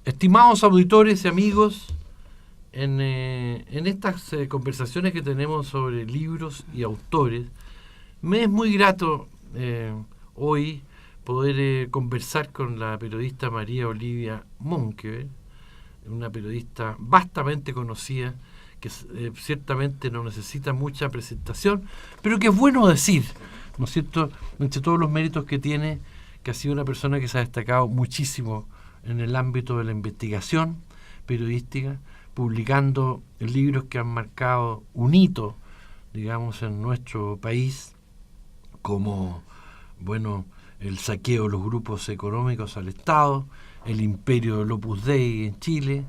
Estimados auditores y amigos, en estas conversaciones que tenemos sobre libros y autores, me es muy grato hoy poder conversar con la periodista María Olivia Monkeberg, una periodista vastamente conocida, que ciertamente no necesita mucha presentación, pero que es bueno decir, ¿no es cierto?, entre todos los méritos que tiene, que ha sido una persona que se ha destacado muchísimo en el ámbito de la investigación periodística, publicando libros que han marcado un hito, digamos, en nuestro país, como, bueno, el saqueo de los grupos económicos al Estado, el imperio del Opus Dei en Chile,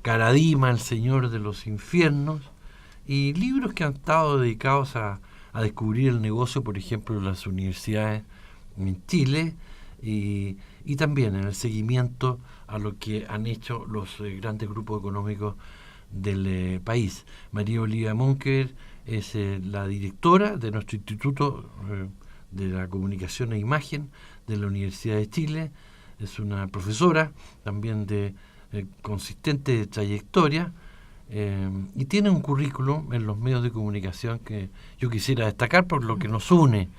Caradima, el señor de los infiernos, y libros que han estado dedicados a descubrir el negocio, por ejemplo, de las universidades en Chile, y también en el seguimiento a lo que han hecho los grandes grupos económicos del país. María Olivia Monkeberg es la directora de nuestro Instituto de la Comunicación e Imagen de la Universidad de Chile, es una profesora también de consistente trayectoria, y tiene un currículum en los medios de comunicación que yo quisiera destacar por lo que nos une.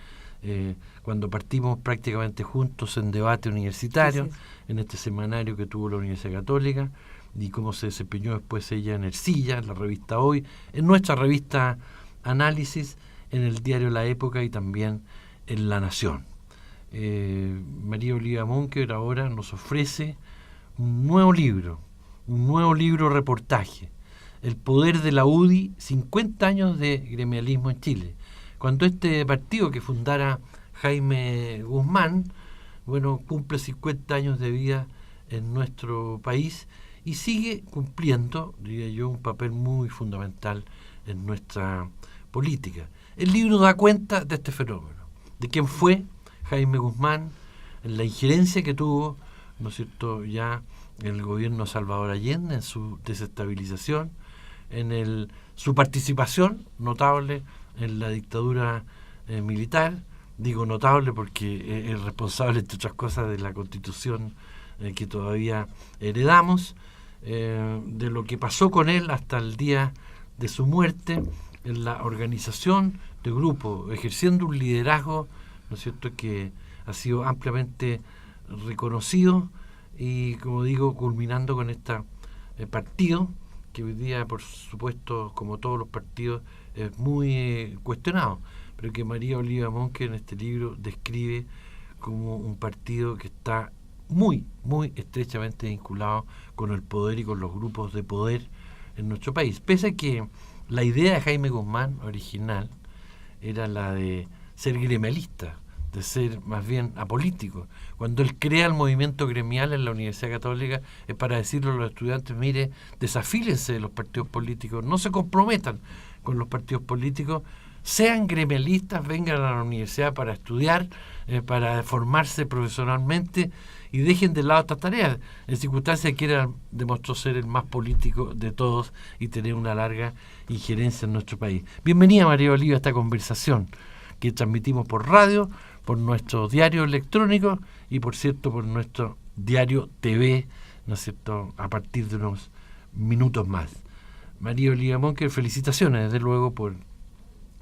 Cuando partimos prácticamente juntos en debate universitario, sí. En este semanario que tuvo la Universidad Católica, y cómo se desempeñó después ella en Ercilla, en la revista Hoy, en nuestra revista Análisis, en el diario La Época y también en La Nación. María Olivia Monkeberg ahora nos ofrece un nuevo libro reportaje, El poder de la UDI, 50 años de gremialismo en Chile. Cuando este partido que fundara Jaime Guzmán, bueno, cumple 50 años de vida en nuestro país y sigue cumpliendo, diría yo, un papel muy fundamental en nuestra política. El libro da cuenta de este fenómeno, de quién fue Jaime Guzmán, en la injerencia que tuvo, ¿no es cierto?, ya el gobierno de Salvador Allende, en su desestabilización, en su participación notable en la dictadura militar. Digo notable porque es responsable, entre otras cosas, de la Constitución que todavía heredamos, de lo que pasó con él hasta el día de su muerte, en la organización de grupos, ejerciendo un liderazgo, ¿no es cierto?, que ha sido ampliamente reconocido y, como digo, culminando con este partido, que hoy día, por supuesto, como todos los partidos, es muy cuestionado, pero que María Olivia Monkeberg en este libro describe como un partido que está muy, muy estrechamente vinculado con el poder y con los grupos de poder en nuestro país. Pese a que la idea de Jaime Guzmán original era la de ser gremialista, de ser más bien apolítico. Cuando él crea el movimiento gremial en la Universidad Católica es para decirle a los estudiantes, mire, desafílense de los partidos políticos, no se comprometan con los partidos políticos, sean gremialistas, vengan a la universidad para estudiar, para formarse profesionalmente y dejen de lado estas tareas. En circunstancias que él demostró ser el más político de todos y tener una larga injerencia en nuestro país. Bienvenida, María Olivia, a esta conversación que transmitimos por radio, por nuestro diario electrónico y, por cierto, por nuestro diario TV, ¿no es cierto?, a partir de unos minutos más. María Olivia Monkeberg, felicitaciones, desde luego, por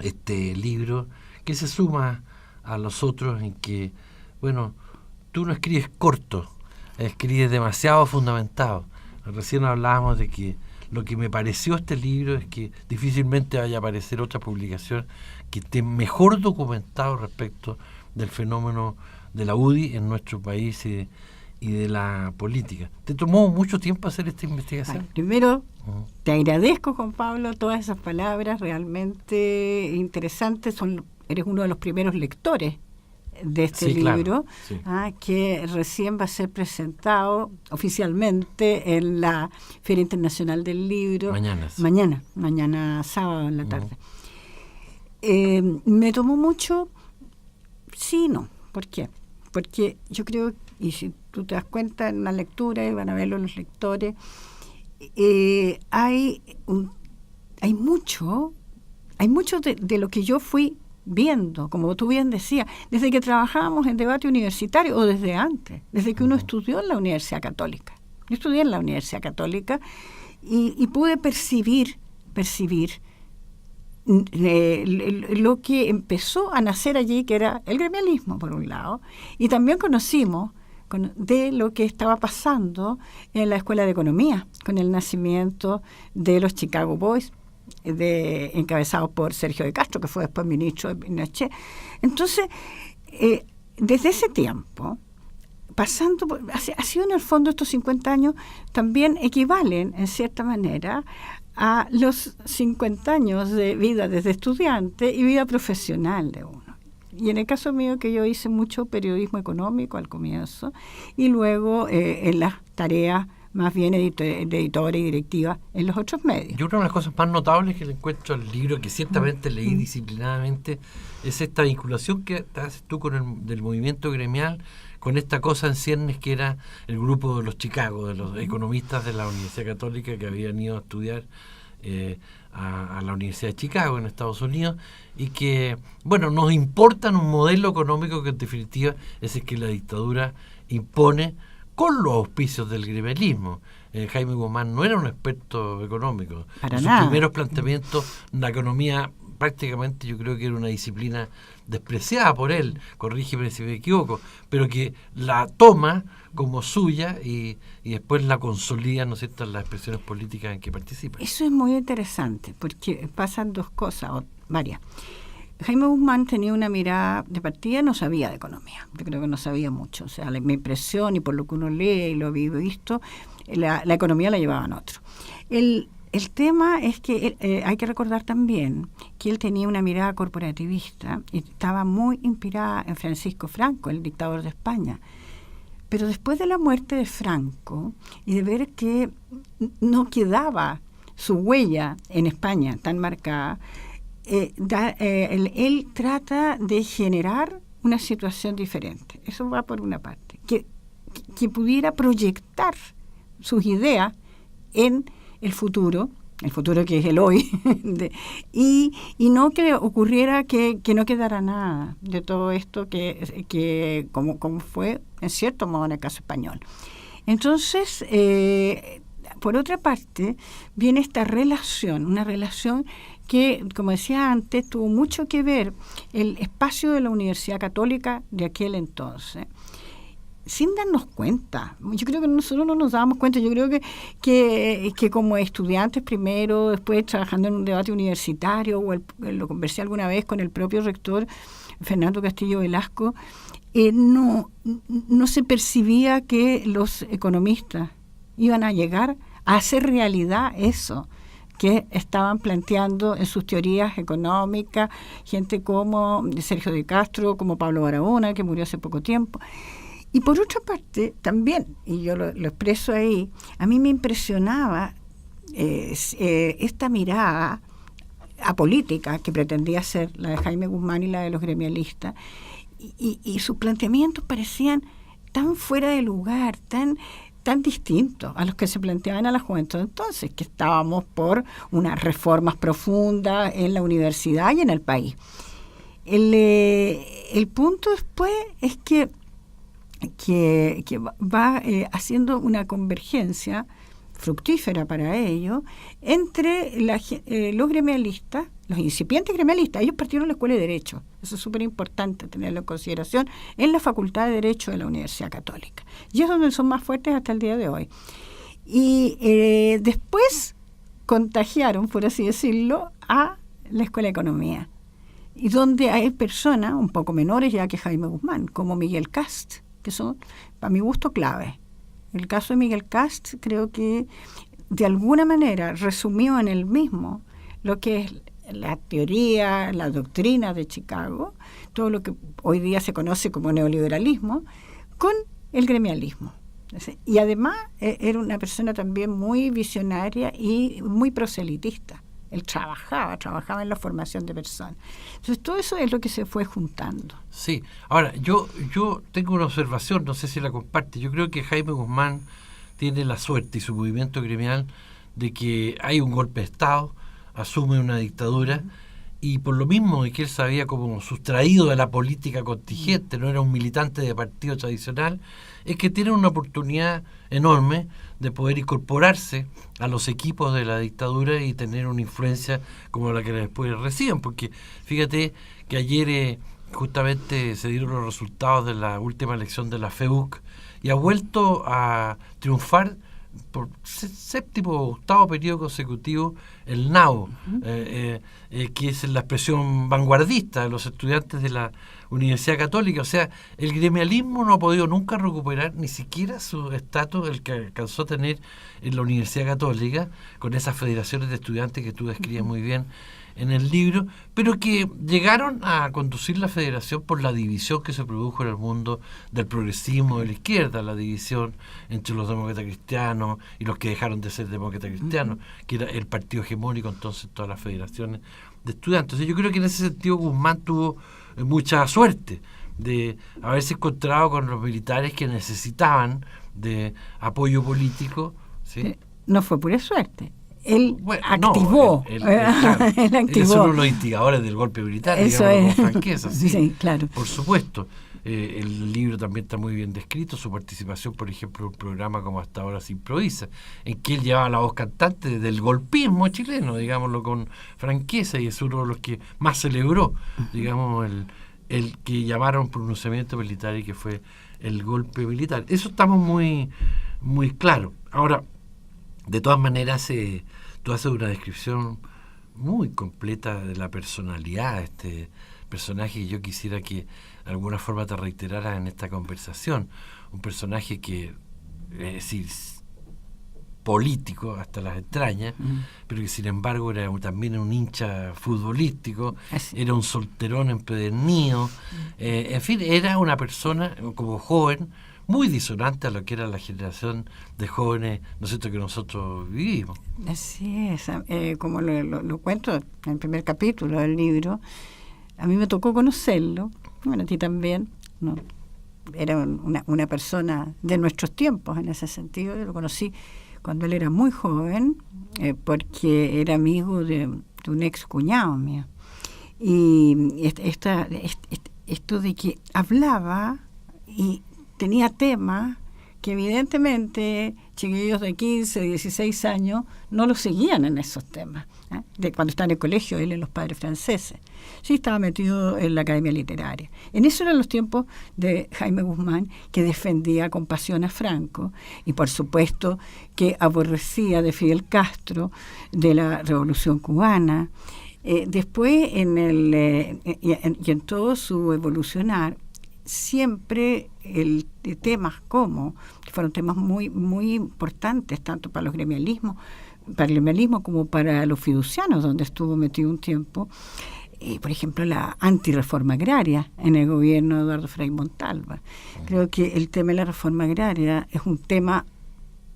este libro que se suma a los otros en que, bueno, tú no escribes corto, escribes demasiado fundamentado. Recién hablábamos de que lo que me pareció este libro es que difícilmente vaya a aparecer otra publicación que esté mejor documentado respecto del fenómeno de la UDI en nuestro país y de la política. ¿Te tomó mucho tiempo hacer esta investigación? Primero, te agradezco, Juan Pablo, todas esas palabras realmente interesantes. Eres uno de los primeros lectores de este libro, claro, sí, que recién va a ser presentado oficialmente en la Feria Internacional del Libro. Mañana sábado en la tarde. ¿Me tomó mucho? Sí, no. ¿Por qué? Porque yo creo, y si tú te das cuenta en una lectura, y van a verlo los lectores, hay mucho de lo que yo fui viendo, como tú bien decías, desde que trabajábamos en debate universitario o desde antes, desde que uno estudió en la Universidad Católica. Yo estudié en la Universidad Católica y pude percibir lo que empezó a nacer allí, que era el gremialismo, por un lado, y también conocimos de lo que estaba pasando en la Escuela de Economía, con el nacimiento de los Chicago Boys, encabezados por Sergio de Castro, que fue después ministro de Pinochet. Entonces, desde ese tiempo, ha sido en el fondo estos 50 años, también equivalen, en cierta manera, a los 50 años de vida desde estudiante y vida profesional de uno. Y en el caso mío, que yo hice mucho periodismo económico al comienzo y luego en las tareas más bien de editora y directiva en los otros medios. Yo creo que una de las cosas más notables que le encuentro al libro, que ciertamente leí disciplinadamente, es esta vinculación que haces tú con del movimiento gremial, con esta cosa en ciernes que era el grupo de los Chicago, de los economistas de la Universidad Católica que habían ido a estudiar a la Universidad de Chicago en Estados Unidos, y que, bueno, nos importan un modelo económico que en definitiva es el que la dictadura impone con los auspicios del gremialismo. Jaime Guzmán no era un experto económico. Para en nada. sus primeros planteamientos, la economía prácticamente yo creo que era una disciplina despreciada por él, corrígeme si me equivoco, pero que la toma como suya y después la consolida, ¿no es cierto?, en las expresiones políticas en que participa. Eso es muy interesante, porque pasan dos cosas, o varias. Jaime Guzmán tenía una mirada de partida, no sabía de economía, yo creo que no sabía mucho, o sea, mi impresión y por lo que uno lee y lo había visto, la economía la llevaban otros. El tema es que hay que recordar también que él tenía una mirada corporativista y estaba muy inspirada en Francisco Franco, el dictador de España. Pero después de la muerte de Franco y de ver que no quedaba su huella en España tan marcada, él trata de generar una situación diferente. Eso va por una parte. Que pudiera proyectar sus ideas en el futuro que es el hoy, y no que ocurriera que no quedara nada de todo esto que como fue en cierto modo en el caso español. Entonces, por otra parte, viene esta relación, una relación que, como decía antes, tuvo mucho que ver el espacio de la Universidad Católica de aquel entonces, sin darnos cuenta. Yo creo que nosotros no nos dábamos cuenta. Yo creo que como estudiantes primero, después trabajando en un debate universitario, lo conversé alguna vez con el propio rector, Fernando Castillo Velasco, no se percibía que los economistas iban a llegar a hacer realidad eso que estaban planteando en sus teorías económicas, gente como Sergio de Castro, como Pablo Barahona, que murió hace poco tiempo. Y por otra parte, también, y yo lo expreso ahí, a mí me impresionaba esta mirada apolítica que pretendía ser la de Jaime Guzmán y la de los gremialistas, y sus planteamientos parecían tan fuera de lugar, tan distintos a los que se planteaban a la juventud entonces, que estábamos por unas reformas profundas en la universidad y en el país. El punto después es que va haciendo una convergencia fructífera para ello entre los gremialistas, los incipientes gremialistas. Ellos partieron de la Escuela de Derecho, eso es súper importante tenerlo en consideración, en la Facultad de Derecho de la Universidad Católica, y es donde son más fuertes hasta el día de hoy. Y después contagiaron, por así decirlo, a la Escuela de Economía, y donde hay personas un poco menores ya que Jaime Guzmán, como Miguel Cast, que son, para mi gusto, clave. El caso de Miguel Cast creo que de alguna manera resumió en él mismo lo que es la teoría, la doctrina de Chicago, todo lo que hoy día se conoce como neoliberalismo, con el gremialismo. Y además era una persona también muy visionaria y muy proselitista. Él trabajaba en la formación de personas. Entonces todo eso es lo que se fue juntando. Sí. Ahora, yo tengo una observación, no sé si la comparte. Yo creo que Jaime Guzmán tiene la suerte y su movimiento gremial de que hay un golpe de Estado, asume una dictadura y por lo mismo de que él se había como sustraído de la política contingente, no era un militante de partido tradicional, es que tiene una oportunidad enorme de poder incorporarse a los equipos de la dictadura y tener una influencia como la que después reciben, porque fíjate que ayer justamente se dieron los resultados de la última elección de la FEUC y ha vuelto a triunfar por séptimo o octavo periodo consecutivo el NAO, que es la expresión vanguardista de los estudiantes de la Universidad Católica. O sea, el gremialismo no ha podido nunca recuperar ni siquiera su estatus, el que alcanzó a tener en la Universidad Católica, con esas federaciones de estudiantes que tú describes muy bien en el libro, pero que llegaron a conducir la federación por la división que se produjo en el mundo del progresismo de la izquierda, la división entre los demócratas cristianos y los que dejaron de ser demócratas cristianos, que era el partido hegemónico entonces en todas las federaciones de estudiantes. Entonces, yo creo que en ese sentido Guzmán tuvo mucha suerte de haberse encontrado con los militares que necesitaban de apoyo político, ¿sí? No fue pura suerte. Él activó. Él activó. Es uno de los instigadores del golpe militar, eso digamos, con franqueza. Sí, claro. Por supuesto. El libro también está muy bien descrito, su participación, por ejemplo, en un programa como Hasta Ahora Se Improvisa, en que él llevaba la voz cantante del golpismo chileno, digámoslo con franqueza, y es uno de los que más celebró, digamos, el que llamaron pronunciamiento militar y que fue el golpe militar. Eso estamos muy, muy claros. Ahora, de todas maneras, tú haces una descripción muy completa de la personalidad de este personaje, y yo quisiera que de alguna forma te reiteraras en esta conversación. Un personaje que, es decir, político hasta las entrañas, pero que sin embargo era también un hincha futbolístico, era un solterón empedernido, en fin, era una persona como joven muy disonante a lo que era la generación de jóvenes, ¿no es cierto?, que nosotros vivimos. Así es, como lo cuento en el primer capítulo del libro, a mí me tocó conocerlo, bueno, a ti también, ¿no? Era una persona de nuestros tiempos en ese sentido. Yo lo conocí cuando él era muy joven, porque era amigo de un ex cuñado mío. Y esto de que hablaba y tenía temas que evidentemente chiquillos de 15, 16 años no lo seguían en esos temas, de cuando estaba en el colegio, él en los Padres Franceses. Sí, estaba metido en la Academia Literaria. En eso eran los tiempos de Jaime Guzmán, que defendía con pasión a Franco y por supuesto que aborrecía de Fidel Castro, de la Revolución Cubana. Después, y en todo su evolucionar, siempre temas como, que fueron temas muy, muy importantes, tanto para el gremialismo como para los fiducianos, donde estuvo metido un tiempo, por ejemplo, la antirreforma agraria en el gobierno de Eduardo Frei Montalva. Creo que el tema de la reforma agraria es un tema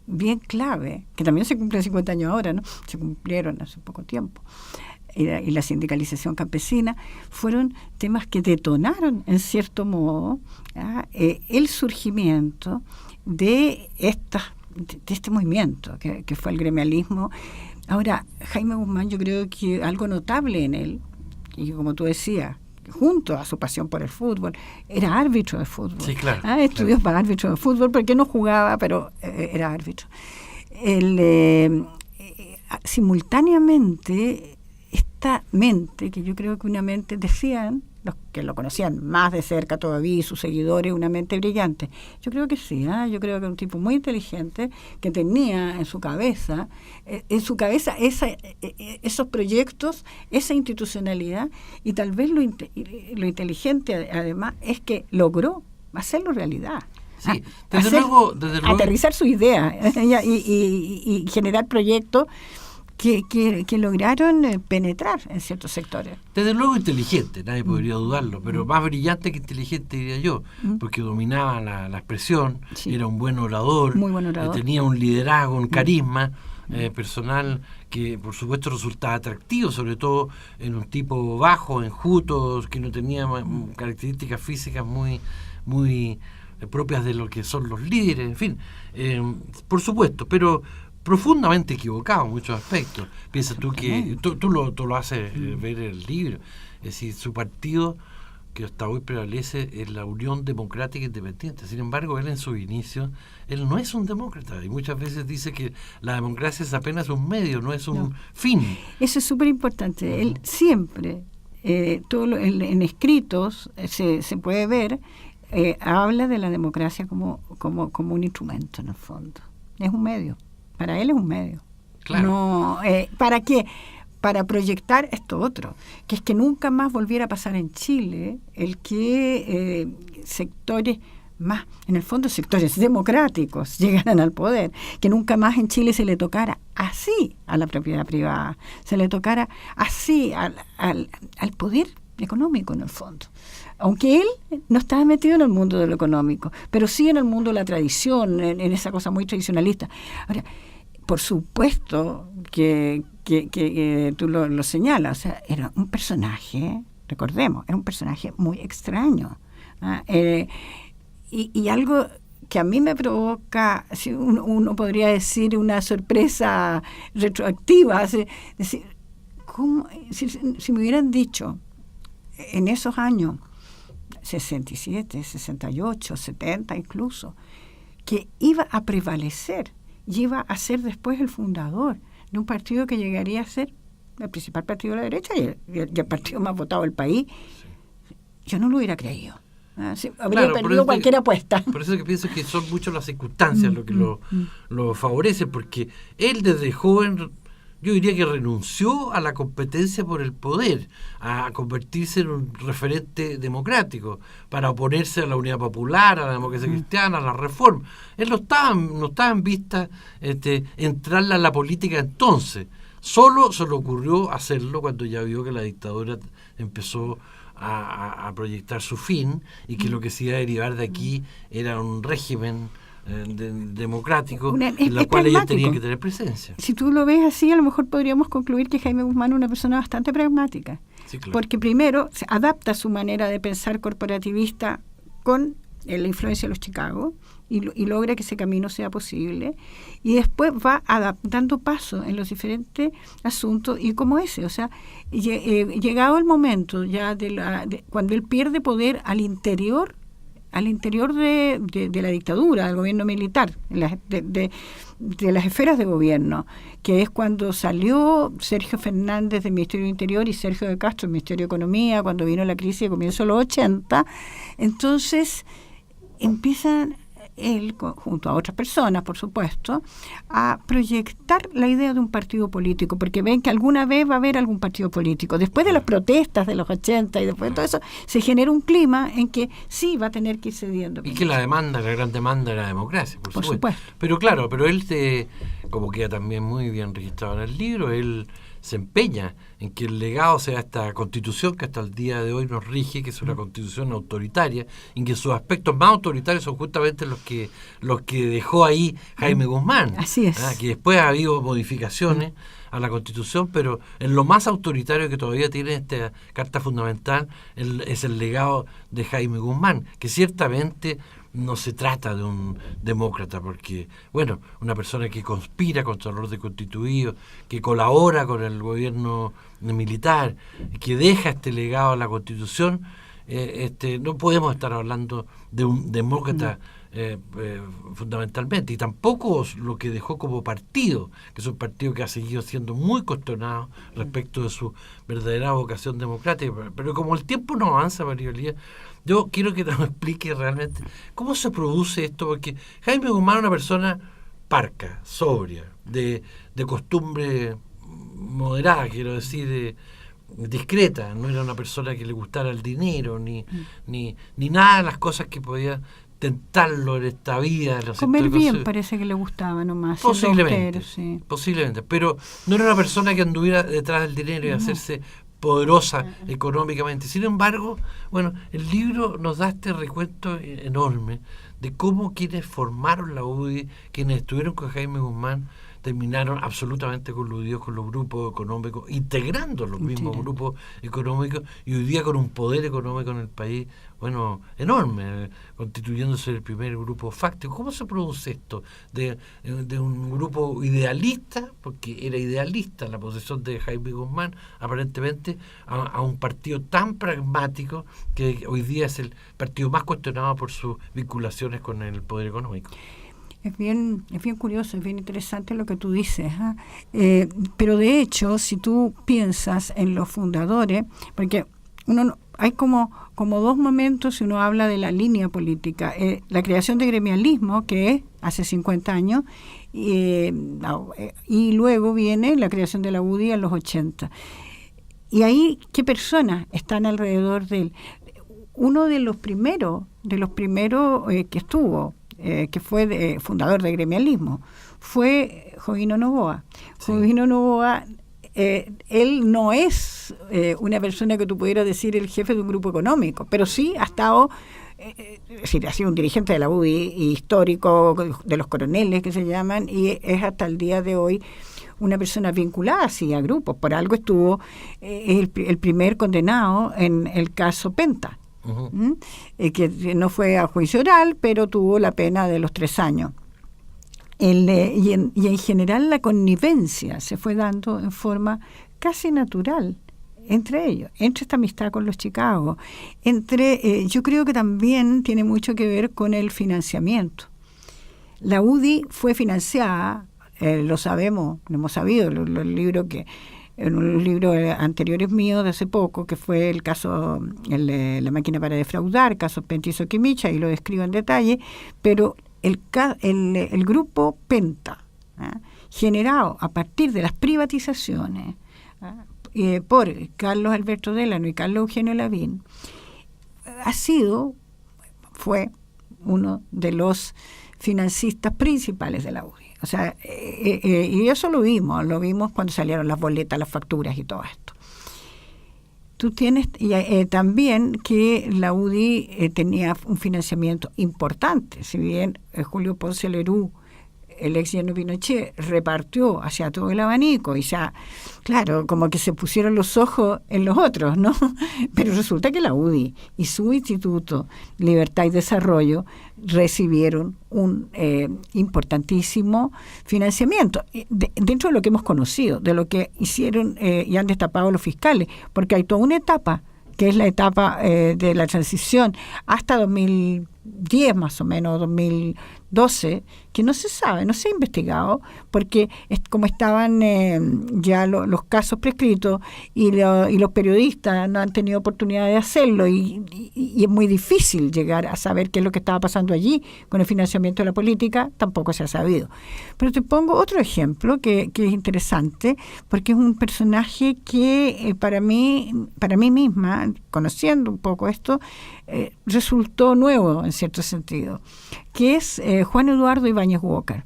bien clave, que también se cumplen 50 años ahora, ¿no? Se cumplieron hace poco tiempo. Y la sindicalización campesina fueron temas que detonaron, en cierto modo, el surgimiento de este movimiento que fue el gremialismo. Ahora, Jaime Guzmán, yo creo que algo notable en él, y como tú decías, junto a su pasión por el fútbol, era árbitro de fútbol. Sí, claro. Estudió para árbitro de fútbol, porque no jugaba, pero era árbitro. Simultáneamente, esta mente, que yo creo que una mente, decían los que lo conocían más de cerca todavía y sus seguidores, una mente brillante. Yo creo que sí, yo creo que era un tipo muy inteligente, que tenía en su cabeza esos proyectos, esa institucionalidad, y tal vez lo inteligente además es que logró hacerlo realidad. Sí, desde luego, aterrizar su idea y generar proyectos que lograron penetrar en ciertos sectores. Desde luego inteligente, nadie podría dudarlo, pero más brillante que inteligente, diría yo, porque dominaba la expresión, sí. Era un buen orador, muy buen orador. Tenía un liderazgo, un carisma personal que por supuesto resultaba atractivo, sobre todo en un tipo bajo, enjuto, que no tenía características físicas muy, muy propias de lo que son los líderes, en fin, por supuesto, pero profundamente equivocado en muchos aspectos. Piensa tú que tú lo haces ver en el libro, es decir, su partido que hasta hoy prevalece es la Unión Democrática Independiente. Sin embargo, él en su inicio, él no es un demócrata y muchas veces dice que la democracia es apenas un medio, no es un fin. Eso es súper importante. Él siempre, en escritos, se puede ver, habla de la democracia como un instrumento en el fondo. Es un medio. Para él es un medio. Claro. No, ¿para qué? Para proyectar esto otro, que es que nunca más volviera a pasar en Chile el que sectores más, en el fondo sectores democráticos llegaran al poder, que nunca más en Chile se le tocara así a la propiedad privada, se le tocara así al poder económico en el fondo. Aunque él no estaba metido en el mundo de lo económico, pero sí en el mundo de la tradición, en esa cosa muy tradicionalista. Ahora, por supuesto que tú lo señalas, o sea, era un personaje, recordemos, era un personaje muy extraño. Y algo que a mí me provoca, si uno podría decir, una sorpresa retroactiva, es decir, ¿cómo? Si me hubieran dicho en esos años, 67, 68, 70 incluso, que iba a prevalecer y iba a ser después el fundador de un partido que llegaría a ser el principal partido de la derecha y el partido más votado del país, yo no lo hubiera creído. Habría perdido cualquier apuesta. Por eso que pienso que son muchas las circunstancias lo que lo favorecen, porque él desde joven, yo diría que renunció a la competencia por el poder, a convertirse en un referente democrático, para oponerse a la Unidad Popular, a la democracia cristiana, a la reforma. Él no estaba en vista entrarla a la política entonces. Solo se le ocurrió hacerlo cuando ya vio que la dictadura empezó a proyectar su fin y que lo que se iba a derivar de aquí era un régimen democrático en la cual ellos tenían que tener presencia. Si tú lo ves así, a lo mejor podríamos concluir que Jaime Guzmán es una persona bastante pragmática. Sí, claro. Porque primero se adapta su manera de pensar corporativista con la influencia de los Chicago y logra que ese camino sea posible, y después va dando paso en los diferentes asuntos y como ese, o sea, llegado el momento ya cuando él pierde poder al interior de la dictadura, del gobierno militar, de las esferas de gobierno, que es cuando salió Sergio Fernández del Ministerio del Interior y Sergio de Castro del Ministerio de Economía, cuando vino la crisis de comienzo de los 80, entonces empiezan él, junto a otras personas, por supuesto, a proyectar la idea de un partido político, porque ven que alguna vez va a haber algún partido político. Después de las protestas de los 80 y después de todo eso, se genera un clima en que sí va a tener que ir cediendo. Y que la gran demanda era la democracia, por supuesto. Pero claro, él, como queda también muy bien registrado en el libro, él se empeña en que el legado sea esta constitución que hasta el día de hoy nos rige, que es una constitución autoritaria, y que sus aspectos más autoritarios son justamente los que dejó ahí Jaime Guzmán. Así es. Que después ha habido modificaciones a la constitución, pero en lo más autoritario que todavía tiene esta Carta Fundamental es el legado de Jaime Guzmán, que ciertamente no se trata de un demócrata, porque, bueno, una persona que conspira contra el orden constituido, que colabora con el gobierno militar, que deja este legado a la Constitución, no podemos estar hablando de un demócrata fundamentalmente, y tampoco lo que dejó como partido, que es un partido que ha seguido siendo muy cuestionado respecto de su verdadera vocación democrática. Pero como el tiempo no avanza, María Elía, yo quiero que nos explique realmente cómo se produce esto, porque Jaime Guzmán es una persona parca, sobria, de costumbre moderada, quiero decir, discreta. No era una persona que le gustara el dinero, ni nada de las cosas que podía tentarlo en esta vida. Comer bien parece que le gustaba nomás. Posiblemente, pero no era una persona que anduviera detrás del dinero y hacerse poderosa económicamente. Sin embargo, bueno, el libro nos da este recuento enorme de cómo quienes formaron la UDI, quienes estuvieron con Jaime Guzmán, terminaron absolutamente coludidos con los grupos económicos, integrando los mismos grupos económicos, y hoy día con un poder económico en el país, bueno, enorme, constituyéndose el primer grupo fáctico. ¿Cómo se produce esto? De un grupo idealista, porque era idealista la posición de Jaime Guzmán, aparentemente, a un partido tan pragmático que hoy día es el partido más cuestionado por sus vinculaciones con el poder económico. Es bien curioso, es bien interesante lo que tú dices, pero de hecho, si tú piensas en los fundadores, porque hay como dos momentos si uno habla de la línea política, la creación de gremialismo, que es hace 50 años, y luego viene la creación de la UDI en los 80. Y ahí, ¿qué personas están alrededor de él? Uno de los primeros que estuvo, que fue fundador de gremialismo, fue Jovino Novoa. Sí. Jovino Novoa, él no es una persona que tú pudieras decir el jefe de un grupo económico, pero sí ha estado, es decir, ha sido un dirigente de la UDI histórico, de los coroneles que se llaman, y es hasta el día de hoy una persona vinculada así a grupos. Por algo estuvo el primer condenado en el caso Penta. Uh-huh. Que no fue a juicio oral, pero tuvo la pena de los 3 años. Y en general la connivencia se fue dando en forma casi natural entre ellos, entre esta amistad con los Chicago, yo creo que también tiene mucho que ver con el financiamiento. La UDI fue financiada, lo sabemos, lo hemos sabido, los libros que en un libro anteriores mío de hace poco, que fue el caso, la máquina para defraudar, caso Pentiso Quimicha, y lo describo en detalle, pero el grupo Penta, generado a partir de las privatizaciones por Carlos Alberto Delano y Carlos Eugenio Lavín, fue uno de los financistas principales de la UDI. O sea, y eso lo vimos cuando salieron las boletas, las facturas y todo esto. Tú tienes también que la UDI tenía un financiamiento importante, si bien Julio Ponce Lerú, el ex yerno Pinochet, repartió hacia todo el abanico y ya, claro, como que se pusieron los ojos en los otros, ¿no? Pero resulta que la UDI y su Instituto Libertad y Desarrollo recibieron un importantísimo financiamiento dentro de lo que hemos conocido, de lo que hicieron y han destapado los fiscales, porque hay toda una etapa, que es la etapa de la transición hasta 2010 más o menos, 2012, que no se sabe, no se ha investigado, porque como estaban ya los casos prescritos y los periodistas no han tenido oportunidad de hacerlo, y es muy difícil llegar a saber qué es lo que estaba pasando allí con el financiamiento de la política, tampoco se ha sabido. Pero te pongo otro ejemplo que es interesante, porque es un personaje que para mí misma, conociendo un poco esto, resultó nuevo en cierto sentido, que es Juan Eduardo Ibáñez Walker,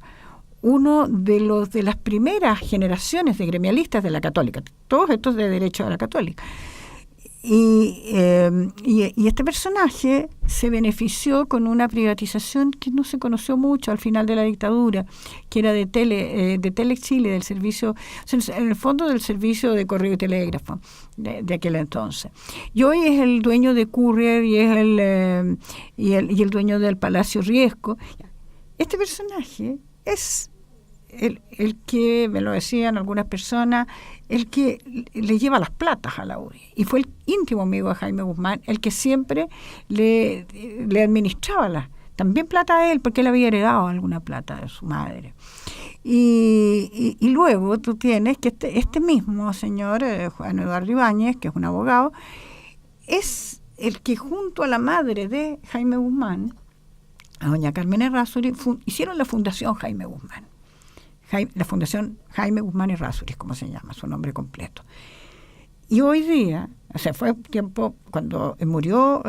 uno de las primeras generaciones de gremialistas de la Católica, todos estos de derecho a la Católica. Y este personaje se benefició con una privatización que no se conoció mucho al final de la dictadura, que era de Telex Chile, del servicio, en el fondo del servicio de correo y telégrafo de aquel entonces. Y hoy es el dueño de Courier y es el dueño del Palacio Riesco. Este personaje es el que, me lo decían algunas personas, el que le lleva las platas a la UDI. Y fue el íntimo amigo de Jaime Guzmán, el que siempre le administraba también plata a él, porque él había heredado alguna plata de su madre. Y luego tú tienes que este mismo señor, Juan Eduardo Ibáñez, que es un abogado, es el que junto a la madre de Jaime Guzmán, a doña Carmen Errázuriz, hicieron la Fundación Jaime Guzmán. La Fundación Jaime Guzmán Errázuriz, como se llama, su nombre completo. Y hoy día, o sea, fue tiempo cuando murió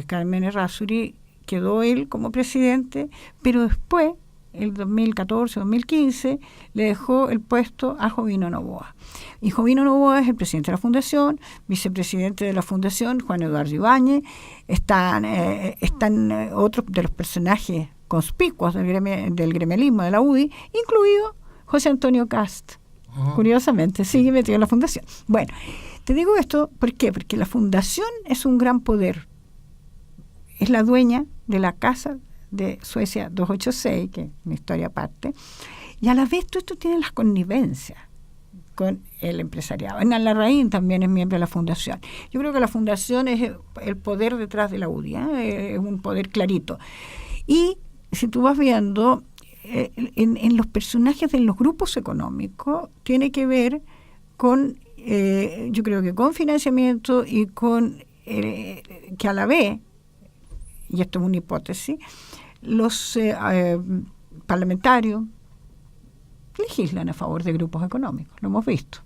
Carmen Errázuriz, quedó él como presidente, pero después, el 2014-2015, le dejó el puesto a Jovino Novoa. Y Jovino Novoa es el presidente de la Fundación, vicepresidente de la Fundación, Juan Eduardo Ibáñez, están otros de los personajes conspicuos del gremialismo de la UDI, incluido José Antonio Cast. Curiosamente, sigue metido en la fundación. Bueno, te digo esto, ¿por qué? Porque la fundación es un gran poder. Es la dueña de la casa de Suecia 286, que es una historia aparte, y a la vez todo esto tiene las connivencias con el empresariado. Hernán Larraín también es miembro de la fundación. Yo creo que la fundación es el poder detrás de la UDI, es un poder clarito. Y si tú vas viendo, en los personajes de los grupos económicos, tiene que ver con, yo creo que con financiamiento y con que a la vez, y esto es una hipótesis, los parlamentarios legislan a favor de grupos económicos, lo hemos visto.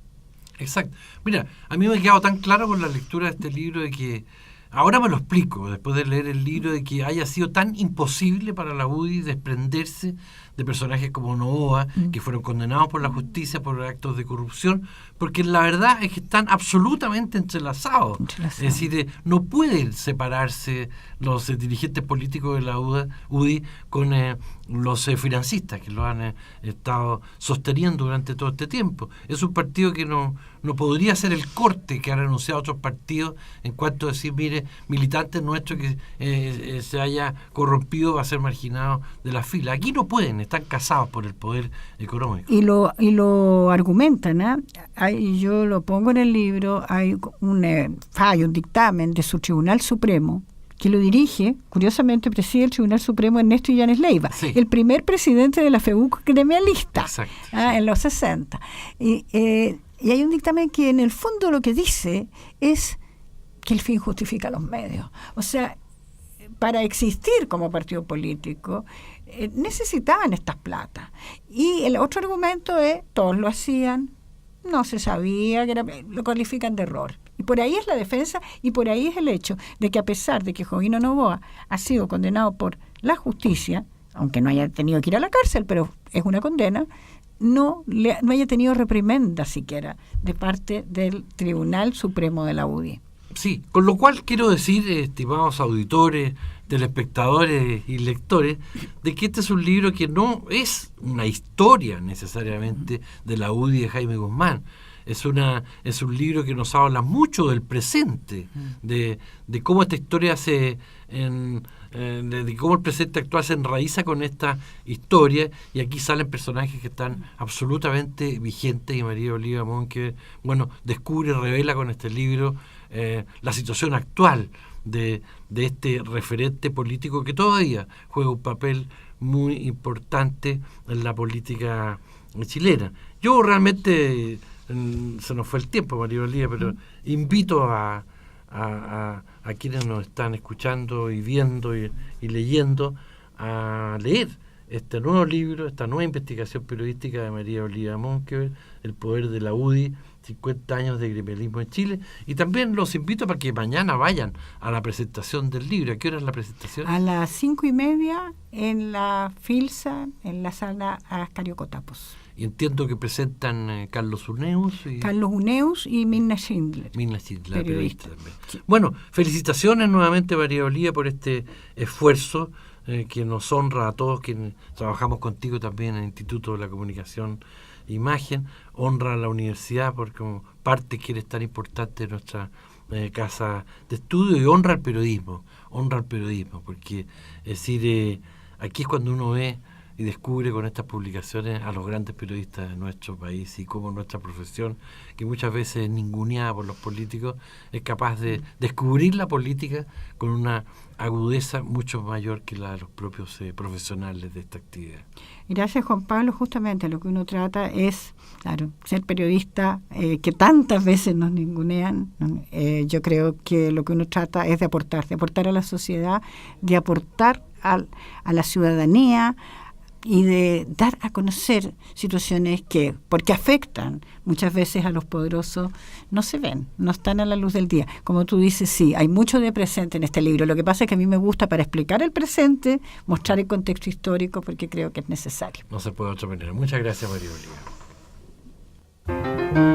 Exacto. Mira, a mí me ha quedado tan claro con la lectura de este libro de que, ahora me lo explico, después de leer el libro, de que haya sido tan imposible para la UDI desprenderse de personajes como Novoa, que fueron condenados por la justicia por actos de corrupción, porque la verdad es que están absolutamente entrelazados. Es decir, no pueden separarse los dirigentes políticos de la UDI con los financistas que lo han estado sosteniendo durante todo este tiempo. Es un partido que no podría ser el corte que han anunciado otros partidos en cuanto a decir, mire, militantes nuestros que se haya corrompido va a ser marginado de la fila. Aquí no pueden, están casados por el poder económico. Y lo argumentan, yo lo pongo en el libro, hay un fallo, un dictamen de su Tribunal Supremo, que lo dirige, curiosamente preside el Tribunal Supremo Ernesto Illanes Leiva, el primer presidente de la FEUC gremialista, en los 60. Y hay un dictamen que en el fondo lo que dice es que el fin justifica los medios. O sea, para existir como partido político necesitaban estas platas. Y el otro argumento es, todos lo hacían, no se sabía, lo califican de error. Y por ahí es la defensa, y por ahí es el hecho de que a pesar de que Jovino Novoa ha sido condenado por la justicia, aunque no haya tenido que ir a la cárcel, pero es una condena, no haya tenido reprimenda siquiera de parte del Tribunal Supremo de la UDI. Sí, con lo cual quiero decir, estimados auditores, telespectadores y lectores, de que este es un libro que no es una historia necesariamente de la UDI de Jaime Guzmán. Es un libro que nos habla mucho del presente, de cómo esta historia de cómo el presente actual se enraiza con esta historia, y aquí salen personajes que están absolutamente vigentes, y María Oliva Monque, descubre y revela con este libro la situación actual de este referente político que todavía juega un papel muy importante en la política chilena. Yo realmente, se nos fue el tiempo, María Oliva, pero invito a quienes nos están escuchando y viendo y leyendo a leer este nuevo libro, esta nueva investigación periodística de María Oliva Monque, El poder de la UDI, 50 años de gremialismo en Chile. Y también los invito para que mañana vayan a la presentación del libro. ¿A qué hora es la presentación? A las 5:30 en la FILSA, en la sala Ascario Cotapos. Y entiendo que presentan Carlos Uneus y Mirna Schindler. Mirna Schindler, periodista también. Sí. Bueno, felicitaciones nuevamente, María Oliva, por este esfuerzo que nos honra a todos quienes trabajamos contigo también en el Instituto de la Comunicación e Imagen. Honra a la universidad porque como parte que eres tan importante de nuestra casa de estudio, y honra al periodismo, porque es decir, aquí es cuando uno ve y descubre con estas publicaciones a los grandes periodistas de nuestro país, y cómo nuestra profesión, que muchas veces es ninguneada por los políticos, es capaz de descubrir la política con una agudeza mucho mayor que la de los propios profesionales de esta actividad. Gracias, Juan Pablo. Justamente lo que uno trata es, ser periodista, que tantas veces nos ningunean. Yo creo que lo que uno trata es de aportar a la sociedad, de aportar a la ciudadanía, y de dar a conocer situaciones que, porque afectan muchas veces a los poderosos, no se ven, no están a la luz del día. Como tú dices, sí, hay mucho de presente en este libro. Lo que pasa es que a mí me gusta, para explicar el presente, mostrar el contexto histórico, porque creo que es necesario. No se puede de otra manera. Muchas gracias, María Oliva.